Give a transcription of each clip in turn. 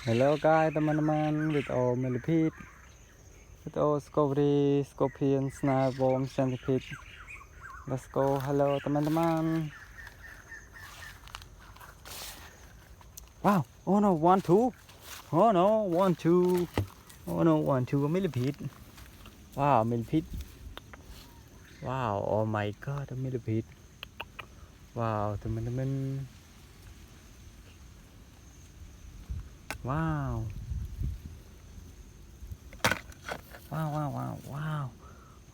Hello guys, teman-teman, video millipede, video discovery, scorpion, snail, worm, centipede. Let's go. Hello teman-teman. Wow. Oh no, 1, 2. Oh no, 1, 2. Oh no, 1, 2 millipede. Wow, millipede. Wow. Oh my god, a millipede. Wow, teman-teman. Wow. Wow.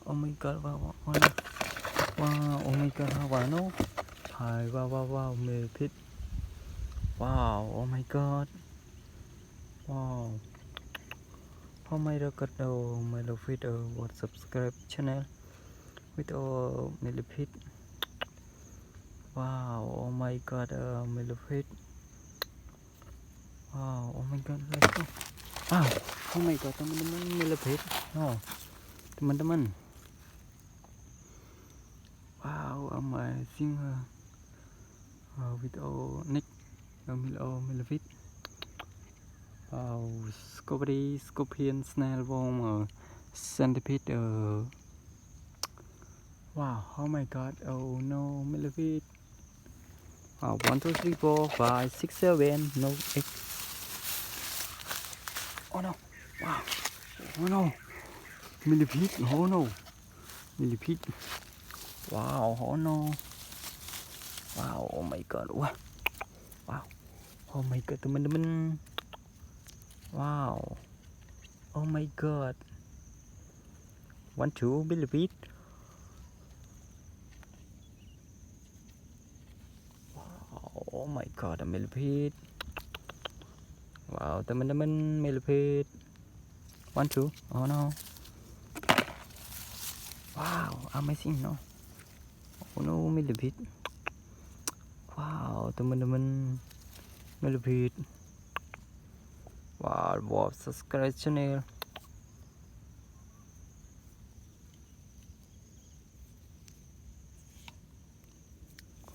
Oh my god, wow. Wow, oh my god, wow, no. Hi, wow, millipede. Wow, oh my god. Wow. Oh my god, oh my love video, what subscribe channel with millipede. Wow, oh my god, millipede. Wow, oh my god, let's go. Wow, oh my god, teman-teman, millipede. Oh, teman-teman. Wow, amazing video next millipede. Wow, discovery, scorpion, snail, worm, centipede. Wow, oh my god, oh no, millipede. Wow, 1, 2, 3, 4, 5, 6, 7, no, 8. Oh no, wow, oh no, millipede, oh no, millipede. Wow, oh no. Wow, oh my god, wow, oh my god, teman-teman. Wow, oh my god. 1, 2, millipede. Wow, oh my god, a millipede. Wow, teman-teman, millipede. 1, 2, oh no. Wow, amazing, no. Oh no, millipede. Wow, teman-teman, millipede. Wow, subscribe channel.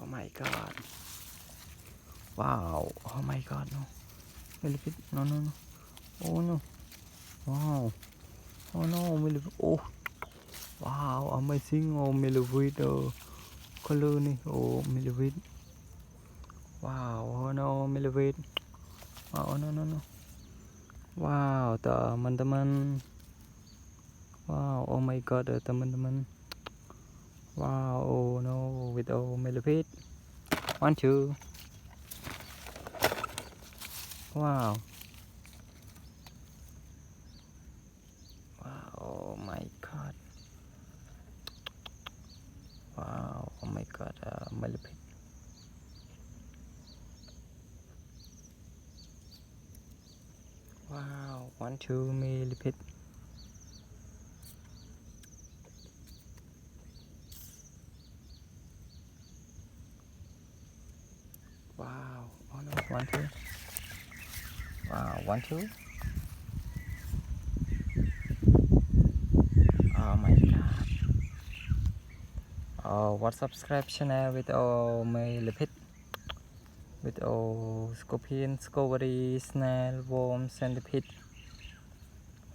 Oh my god. Wow, oh my god, no. Millipede, no. Oh no. Wow. Oh no, millipede. Oh. Wow, amazing, oh millipede. Color ni, oh millipede. Wow, oh no, millipede. Oh no. Wow, teman-teman. Wow, oh my god, teman-teman. Wow, oh no, with millipede. 1, 2. Wow. Wow, oh my god. Wow, oh my god, millipede. Wow, 1, 2 millipede. Wow, oh no, 1, 2. Wow, 1, 2. Oh my god. Oh, what subscribe channel with millipede. With scorpion, discovery, snail, worm, centipede.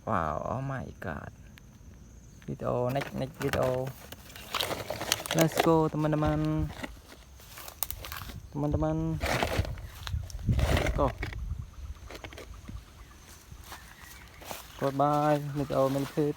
Wow, oh my god. Video next video. Let's go teman-teman. Go. Goodbye, with millipede.